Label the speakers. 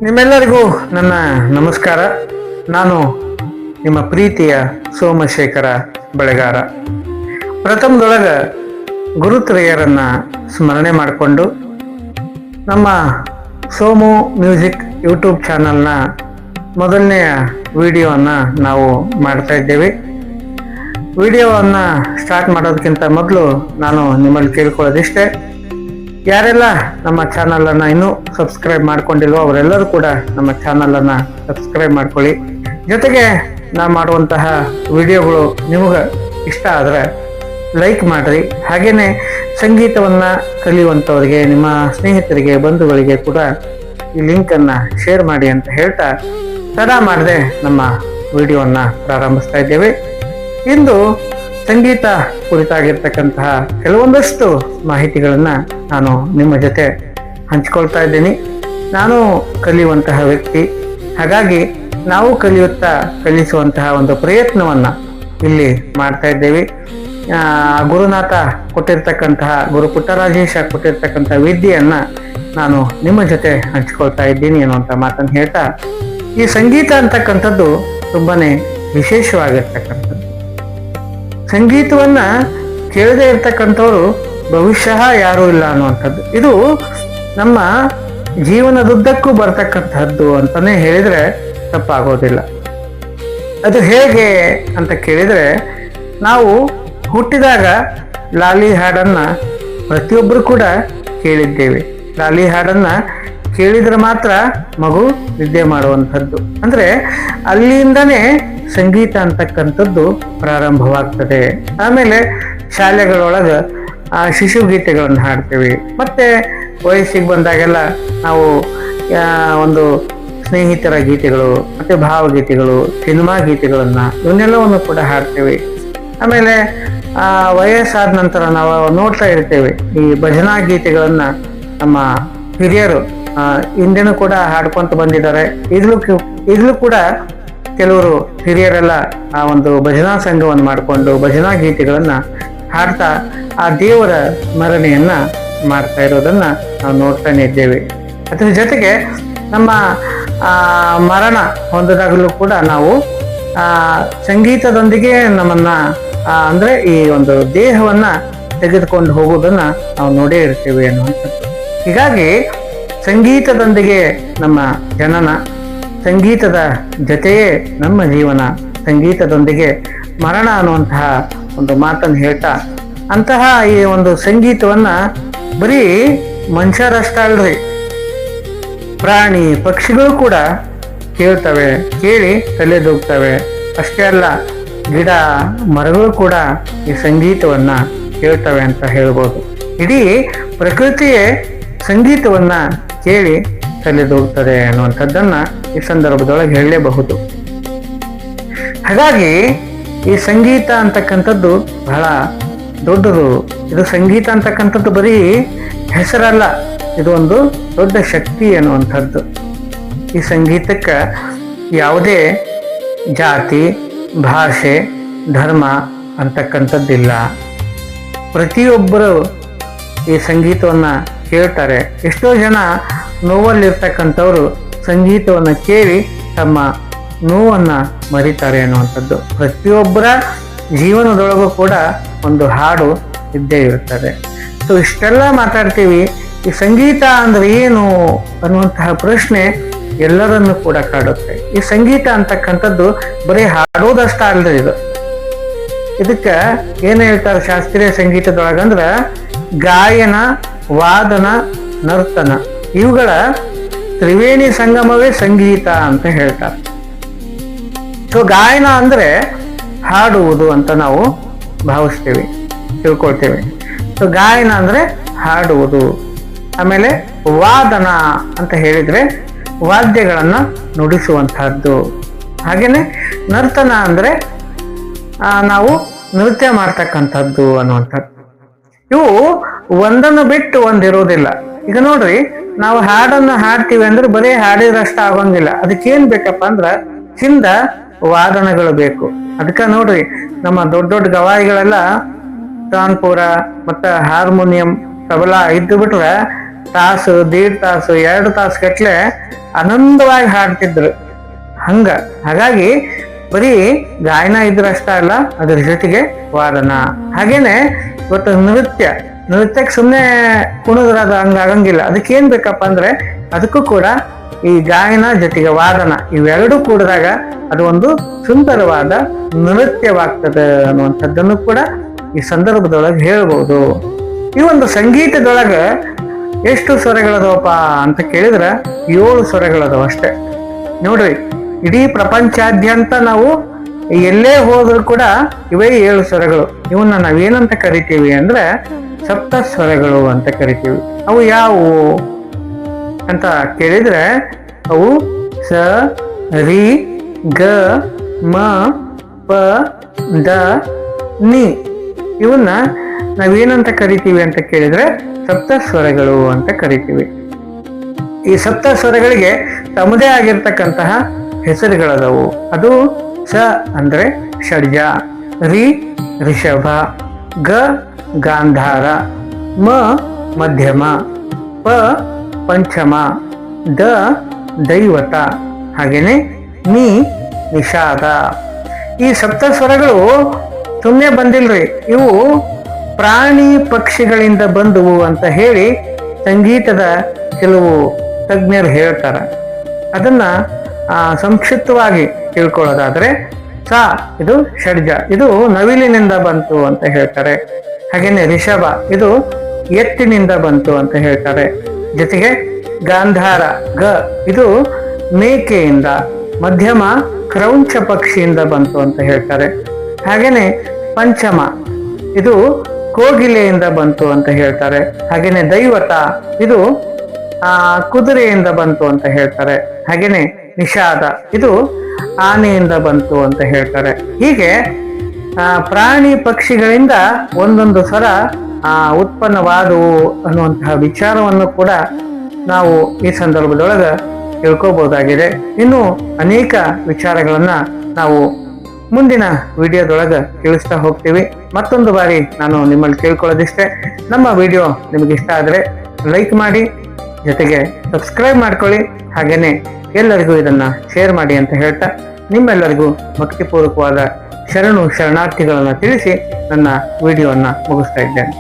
Speaker 1: ನಿಮ್ಮೆಲ್ಲರಿಗೂ ನನ್ನ ನಮಸ್ಕಾರ. ನಾನು ನಿಮ್ಮ ಪ್ರೀತಿಯ ಸೋಮಶೇಖರ ಬೆಳೆಗಾರ. ಪ್ರಥಮದೊಳಗ ಗುರುತ್ರಯರನ್ನು ಸ್ಮರಣೆ ಮಾಡಿಕೊಂಡು ನಮ್ಮ ಸೋಮು ಮ್ಯೂಸಿಕ್ ಯೂಟ್ಯೂಬ್ ಚಾನಲ್ನ ಮೊದಲನೆಯ ವಿಡಿಯೋವನ್ನು ನಾವು ಮಾಡ್ತಾ ಇದ್ದೇವೆ. ವಿಡಿಯೋವನ್ನು ಸ್ಟಾರ್ಟ್ ಮಾಡೋದಕ್ಕಿಂತ ಮೊದಲು ನಾನು ನಿಮ್ಮಲ್ಲಿ ಕೇಳ್ಕೊಳ್ಳೋದಿಷ್ಟೇ, ಯಾರೆಲ್ಲ ನಮ್ಮ ಚಾನಲನ್ನು ಇನ್ನೂ ಸಬ್ಸ್ಕ್ರೈಬ್ ಮಾಡ್ಕೊಂಡಿಲ್ವೋ ಅವರೆಲ್ಲರೂ ಕೂಡ ನಮ್ಮ ಚಾನಲನ್ನು ಸಬ್ಸ್ಕ್ರೈಬ್ ಮಾಡ್ಕೊಳ್ಳಿ. ಜೊತೆಗೆ ನಾ ಮಾಡುವಂತಹ ವಿಡಿಯೋಗಳು ನಿಮಗೆ ಇಷ್ಟ ಆದರೆ ಲೈಕ್ ಮಾಡಿರಿ. ಹಾಗೆಯೇ ಸಂಗೀತವನ್ನು ಕಲಿಯುವಂಥವರಿಗೆ, ನಿಮ್ಮ ಸ್ನೇಹಿತರಿಗೆ, ಬಂಧುಗಳಿಗೆ ಕೂಡ ಈ ಲಿಂಕನ್ನು ಶೇರ್ ಮಾಡಿ ಅಂತ ಹೇಳ್ತಾ ತಡ ಮಾಡದೆ ನಮ್ಮ ವಿಡಿಯೋವನ್ನು ಪ್ರಾರಂಭಿಸ್ತಾ ಇದ್ದೇವೆ. ಇಂದು ಸಂಗೀತ ಕುರಿತಾಗಿರ್ತಕ್ಕಂತಹ ಕೆಲವೊಂದಷ್ಟು ಮಾಹಿತಿಗಳನ್ನು ನಾನು ನಿಮ್ಮ ಜೊತೆ ಹಂಚಿಕೊಳ್ತಾ ಇದ್ದೀನಿ. ನಾನು ಕಲಿಯುವಂತಹ ವ್ಯಕ್ತಿ, ಹಾಗಾಗಿ ನಾವು ಕಲಿಸುವಂತಹ ಒಂದು ಪ್ರಯತ್ನವನ್ನು ಇಲ್ಲಿ ಮಾಡ್ತಾ ಇದ್ದೇವೆ. ಗುರುನಾಥ ಕೊಟ್ಟಿರ್ತಕ್ಕಂತಹ, ಗುರು ಪುಟ್ಟರಾಜೇಶ ಕೊಟ್ಟಿರ್ತಕ್ಕಂತಹ ವಿದ್ಯೆಯನ್ನು ನಾನು ನಿಮ್ಮ ಜೊತೆ ಹಂಚಿಕೊಳ್ತಾ ಇದ್ದೀನಿ ಅನ್ನುವಂಥ ಮಾತನ್ನು ಹೇಳ್ತಾ, ಈ ಸಂಗೀತ ಅಂತಕ್ಕಂಥದ್ದು ತುಂಬಾನೇ ವಿಶೇಷವಾಗಿರ್ತಕ್ಕಂಥದ್ದು. ಸಂಗೀತವನ್ನ ಕೇಳದೇ ಇರ್ತಕ್ಕಂಥವ್ರು ಬಹುಶಃ ಯಾರೂ ಇಲ್ಲ ಅನ್ನುವಂಥದ್ದು. ಇದು ನಮ್ಮ ಜೀವನದುದ್ದಕ್ಕೂ ಬರ್ತಕ್ಕಂಥದ್ದು ಅಂತಾನೆ ಹೇಳಿದ್ರೆ ತಪ್ಪಾಗೋದಿಲ್ಲ. ಅದು ಹೇಗೆ ಅಂತ ಕೇಳಿದರೆ, ನಾವು ಹುಟ್ಟಿದಾಗ ಲಾಲಿ ಹಾಡನ್ನು ಪ್ರತಿಯೊಬ್ಬರು ಕೂಡ ಕೇಳಿದ್ದೇವೆ. ಲಾಲಿ ಹಾಡನ್ನು ಕೇಳಿದ್ರೆ ಮಾತ್ರ ಮಗು ನಿದ್ದೆ ಮಾಡುವಂಥದ್ದು. ಅಂದರೆ ಅಲ್ಲಿಂದನೇ ಸಂಗೀತ ಅಂತಕ್ಕಂಥದ್ದು ಪ್ರಾರಂಭವಾಗ್ತದೆ. ಆಮೇಲೆ ಶಾಲೆಗಳೊಳಗೆ ಶಿಶು ಗೀತೆಗಳನ್ನು ಹಾಡ್ತೇವೆ. ಮತ್ತೆ ವಯಸ್ಸಿಗೆ ಬಂದಾಗೆಲ್ಲ ನಾವು ಒಂದು ಸ್ನೇಹಿತರ ಗೀತೆಗಳು, ಮತ್ತೆ ಭಾವಗೀತೆಗಳು, ಸಿನಿಮಾ ಗೀತೆಗಳನ್ನು ಇವನ್ನೆಲ್ಲವನ್ನು ಕೂಡ ಹಾಡ್ತೇವೆ. ಆಮೇಲೆ ವಯಸ್ಸಾದ ನಂತರ ನಾವು ನೋಡ್ತಾ ಇರ್ತೇವೆ ಈ ಭಜನಾ ಗೀತೆಗಳನ್ನು ನಮ್ಮ ಹಿರಿಯರು ಹಿಂದೆನೂ ಕೂಡ ಹಾಡ್ಕೊಂತ ಬಂದಿದ್ದಾರೆ. ಈಗಲೂ ಕೂಡ ಕೆಲವರು ಹಿರಿಯರೆಲ್ಲ ಆ ಒಂದು ಭಜನಾ ಸಂಘವನ್ನು ಮಾಡಿಕೊಂಡು ಭಜನಾ ಗೀತೆಗಳನ್ನು ಹಾಡ್ತಾ ಆ ದೇವರ ಸ್ಮರಣೆಯನ್ನ ಮಾಡ್ತಾ ಇರೋದನ್ನ ನಾವು ನೋಡ್ತಾನೆ ಇದ್ದೇವೆ. ಅದರ ಜೊತೆಗೆ ನಮ್ಮ ಮರಣ ಹೊಂದಿದಾಗಲೂ ಕೂಡ ನಾವು ಸಂಗೀತದೊಂದಿಗೆ ನಮ್ಮನ್ನ ಅಂದ್ರೆ ಈ ಒಂದು ದೇಹವನ್ನ ತೆಗೆದುಕೊಂಡು ಹೋಗೋದನ್ನ ನಾವು ನೋಡೇ ಇರ್ತೇವೆ ಅನ್ನುವಂಥದ್ದು. ಹೀಗಾಗಿ ಸಂಗೀತದೊಂದಿಗೆ ನಮ್ಮ ಜನನ, ಸಂಗೀತದ ಜೊತೆಯೇ ನಮ್ಮ ಜೀವನ, ಸಂಗೀತದೊಂದಿಗೆ ಮರಣ ಅನ್ನುವಂತಹ ಒಂದು ಮಾತನ್ನು ಹೇಳ್ತಾ, ಅಂತಹ ಈ ಒಂದು ಸಂಗೀತವನ್ನ ಬರೀ ಮನುಷ್ಯರಷ್ಟ ಅಲ್ರಿ, ಪ್ರಾಣಿ ಪಕ್ಷಿಗಳು ಕೂಡ ಕೇಳ್ತವೆ, ಕೇಳಿ ತಲೆದೂಗ್ತವೆ. ಅಷ್ಟೇ ಅಲ್ಲ, ಗಿಡ ಮರಗಳು ಕೂಡ ಈ ಸಂಗೀತವನ್ನ ಕೇಳ್ತವೆ ಅಂತ ಹೇಳ್ಬೋದು. ಇಡೀ ಪ್ರಕೃತಿಯೇ ಸಂಗೀತವನ್ನ ಕೇಳಿ ತಲೆದೂಗ್ತದೆ ಅನ್ನುವಂಥದ್ದನ್ನ ಈ ಸಂದರ್ಭದೊಳಗೆ ಹೇಳಲೇಬಹುದು. ಹಾಗಾಗಿ ಈ ಸಂಗೀತ ಅಂತಕ್ಕಂಥದ್ದು ಬಹಳ ದೊಡ್ಡದು. ಇದು ಸಂಗೀತ ಅಂತಕ್ಕಂಥದ್ದು ಬರೀ ಹೆಸರಲ್ಲ, ಇದು ಒಂದು ದೊಡ್ಡ ಶಕ್ತಿ ಅನ್ನುವಂಥದ್ದು. ಈ ಸಂಗೀತಕ್ಕೆ ಯಾವುದೇ ಜಾತಿ, ಭಾಷೆ, ಧರ್ಮ ಅಂತಕ್ಕಂಥದ್ದಿಲ್ಲ. ಪ್ರತಿಯೊಬ್ಬರು ಈ ಸಂಗೀತವನ್ನು ಕೇಳ್ತಾರೆ. ಎಷ್ಟೋ ಜನ ನೋವಲ್ಲಿರ್ತಕ್ಕಂಥವ್ರು ಸಂಗೀತವನ್ನು ಕೇಳಿ ತಮ್ಮ ನೋವನ್ನು ಮರಿತಾರೆ ಅನ್ನುವಂಥದ್ದು. ಪ್ರತಿಯೊಬ್ಬರ ಜೀವನದೊಳಗೂ ಕೂಡ ಒಂದು ಹಾಡು ಇದ್ದೇ ಇರ್ತದೆ. ಸೊ ಇಷ್ಟೆಲ್ಲ ಮಾತಾಡ್ತೀವಿ, ಈ ಸಂಗೀತ ಅಂದ್ರೆ ಏನು ಅನ್ನುವಂತಹ ಪ್ರಶ್ನೆ ಎಲ್ಲರನ್ನು ಕೂಡ ಕಾಡುತ್ತೆ. ಈ ಸಂಗೀತ ಅಂತಕ್ಕಂಥದ್ದು ಬರೀ ಹಾಡೋದಷ್ಟ ಅಲ್ರಿ, ಇದಕ್ಕೆ ಏನು ಹೇಳ್ತಾರೆ ಶಾಸ್ತ್ರೀಯ ಸಂಗೀತದೊಳಗಂದ್ರ ಗಾಯನ, ವಾದನ, ನರ್ತನ ಇವುಗಳ ತ್ರಿವೇಣಿ ಸಂಗಮವೇ ಸಂಗೀತ ಅಂತ ಹೇಳ್ತಾರೆ. ಸೊ ಗಾಯನ ಅಂದ್ರೆ ಹಾಡುವುದು ಅಂತ ನಾವು ಭಾವಿಸ್ತೇವೆ, ತಿಳ್ಕೊಳ್ತೇವೆ. ಸೊ ಗಾಯನ ಅಂದ್ರೆ ಹಾಡುವುದು. ಆಮೇಲೆ ವಾದನ ಅಂತ ಹೇಳಿದ್ರೆ ವಾದ್ಯಗಳನ್ನ ನುಡಿಸುವಂತಹದ್ದು. ಹಾಗೇನೆ ನರ್ತನ ಅಂದ್ರೆ ನಾವು ನೃತ್ಯ ಮಾಡ್ತಕ್ಕಂಥದ್ದು ಅನ್ನುವಂಥದ್ದು. ಇವು ಒಂದನ್ನು ಬಿಟ್ಟು ಒಂದಿರೋದಿಲ್ಲ. ಈಗ ನೋಡ್ರಿ, ನಾವು ಹಾಡನ್ನು ಹಾಡ್ತೀವಿ ಅಂದ್ರೆ ಬರೀ ಹಾಡಿದ್ರಷ್ಟ ಆಗೋಂಗಿಲ್ಲ. ಅದಕ್ಕೇನ್ ಬೇಕಪ್ಪ ಅಂದ್ರ ಹಿಂದ ವಾದನಗಳು ಬೇಕು. ಅದಕ್ಕೆ ನೋಡ್ರಿ, ನಮ್ಮ ದೊಡ್ಡ ದೊಡ್ಡ ಗವಾಯಿಗಳೆಲ್ಲ ತಾನ್ಪುರ ಮತ್ತ ಹಾರ್ಮೋನಿಯಂ, ತಬಲಾ ಇದ್ದು ಬಿಟ್ರೆ ತಾಸು 1.5 ತಾಸು 2 ತಾಸು ಗಟ್ಲೆ ಆನಂದವಾಗಿ ಹಾಡ್ತಿದ್ರು. ಹಾಗಾಗಿ ಬರೀ ಗಾಯನ ಇದ್ರಷ್ಟ ಅಲ್ಲ, ಅದ್ರ ಜೊತೆಗೆ ವಾದನ. ಹಾಗೇನೆ ಇವತ್ತು ನೃತ್ಯಕ್ಕೆ ಸುಮ್ಮನೆ ಕುಣಿದ್ರ ಅದು ಆಗಂಗಿಲ್ಲ. ಅದಕ್ಕೇನ್ ಬೇಕಪ್ಪ ಅಂದ್ರೆ ಅದಕ್ಕೂ ಕೂಡ ಈ ಗಾಯನ ಜೊತೆಗೆ ವಾದನ ಇವೆರಡೂ ಕೂಡಿದಾಗ ಅದು ಒಂದು ಸುಂದರವಾದ ನೃತ್ಯವಾಗ್ತದೆ ಅನ್ನುವಂಥದ್ದನ್ನು ಕೂಡ ಈ ಸಂದರ್ಭದೊಳಗೆ ಹೇಳ್ಬೋದು. ಈ ಒಂದು ಸಂಗೀತದೊಳಗ ಎಷ್ಟು ಸ್ವರಗಳದವಪ್ಪ ಅಂತ ಕೇಳಿದ್ರ 7 ಸ್ವರಗಳದವ ಅಷ್ಟೇ. ನೋಡ್ರಿ, ಇಡೀ ಪ್ರಪಂಚಾದ್ಯಂತ ನಾವು ಎಲ್ಲೇ ಹೋದ್ರು ಕೂಡ ಇವೇ 7 ಸ್ವರಗಳು. ಇವನ್ನ ನಾವೇನಂತ ಕರಿತೀವಿ ಅಂದ್ರೆ ಸಪ್ತ ಸ್ವರಗಳು ಅಂತ ಕರಿತೀವಿ. ಅವು ಯಾವುವು ಅಂತ ಕೇಳಿದ್ರೆ ಅವು ಸ, ರಿ, ಗ, ಮ, ಪ, ದ, ನಿ. ಇವನ್ನ ನಾವೇನಂತ ಕರಿತೀವಿ ಅಂತ ಕೇಳಿದ್ರೆ ಸಪ್ತ ಸ್ವರಗಳು ಅಂತ ಕರಿತೀವಿ. ಈ ಸಪ್ತ ಸ್ವರಗಳಿಗೆ ತಮ್ಮದೇ ಆಗಿರ್ತಕ್ಕಂತಹ ಹೆಸರುಗಳದವು. ಅದು ಸ ಅಂದ್ರೆ ಷಡ್ಜ, ರಿ ರಿಷಭ, ಗ ಗಾಂಧಾರ, ಮ ಮಧ್ಯಮ, ಪ ಪಂಚಮ, ದ ದೈವತ, ಹಾಗೇನೆ ನೀ ನಿಷಾದ. ಈ ಸಪ್ತ ಸ್ವರಗಳು ಸುಮ್ಮನೆ ಬಂದಿಲ್ರಿ, ಇವು ಪ್ರಾಣಿ ಪಕ್ಷಿಗಳಿಂದ ಬಂದುವು ಅಂತ ಹೇಳಿ ಸಂಗೀತದ ಕೆಲವು ತಜ್ಞರು ಹೇಳ್ತಾರ. ಅದನ್ನ ಸಂಕ್ಷಿಪ್ತವಾಗಿ ತಿಳ್ಕೊಳ್ಳೋದಾದ್ರೆ ಸ ಇದು ಷಡ್ಜ, ಇದು ನವಿಲಿನಿಂದ ಬಂತು ಅಂತ ಹೇಳ್ತಾರೆ. ಹಾಗೇನೆ ರಿಷಭ ಇದು ಎತ್ತಿನಿಂದ ಬಂತು ಅಂತ ಹೇಳ್ತಾರೆ. ಜೊತೆಗೆ ಗಾಂಧಾರ ಗ ಇದು ಮೇಕೆಯಿಂದ, ಮಧ್ಯಮ ಕ್ರೌಂಚ ಪಕ್ಷಿಯಿಂದ ಬಂತು ಅಂತ ಹೇಳ್ತಾರೆ. ಹಾಗೇನೆ ಪಂಚಮ ಇದು ಕೋಗಿಲೆಯಿಂದ ಬಂತು ಅಂತ ಹೇಳ್ತಾರೆ. ಹಾಗೇನೆ ದೈವತ ಇದು ಕುದುರೆಯಿಂದ ಬಂತು ಅಂತ ಹೇಳ್ತಾರೆ. ಹಾಗೇನೆ ನಿಷಾದ ಇದು ಆನೆಯಿಂದ ಬಂತು ಅಂತ ಹೇಳ್ತಾರೆ. ಹೀಗೆ ಪ್ರಾಣಿ ಪಕ್ಷಿಗಳಿಂದ ಒಂದೊಂದು ಸ್ವರ ಉತ್ಪನ್ನವಾದವು ಅನ್ನುವಂತಹ ವಿಚಾರವನ್ನು ಕೂಡ ನಾವು ಈ ಸಂದರ್ಭದೊಳಗ ತಿಳ್ಕೋಬಹುದಾಗಿದೆ. ಇನ್ನು ಅನೇಕ ವಿಚಾರಗಳನ್ನ ನಾವು ಮುಂದಿನ ವಿಡಿಯೋದೊಳಗ ತಿಳಿಸ್ತಾ ಹೋಗ್ತೀವಿ. ಮತ್ತೊಂದು ಬಾರಿ ನಾನು ನಿಮ್ಮಲ್ಲಿ ಕೇಳ್ಕೊಳ್ಳೋದಿಷ್ಟೇ, ನಮ್ಮ ವಿಡಿಯೋ ನಿಮ್ಗೆ ಇಷ್ಟ ಆದ್ರೆ ಲೈಕ್ ಮಾಡಿ, ಜೊತೆಗೆ ಸಬ್ಸ್ಕ್ರೈಬ್ ಮಾಡ್ಕೊಳ್ಳಿ, ಹಾಗೇನೆ ಎಲ್ಲರಿಗೂ ಇದನ್ನ ಶೇರ್ ಮಾಡಿ ಅಂತ ಹೇಳ್ತಾ ನಿಮ್ಮೆಲ್ಲರಿಗೂ ಭಕ್ತಿಪೂರ್ವಕವಾದ ಶರಣಾರ್ಥಿಗಳನ್ನ ತಿಳಿಸಿ ನನ್ನ ವಿಡಿಯೋವನ್ನ ಮುಗಿಸ್ತಾ ಇದ್ದೇನೆ.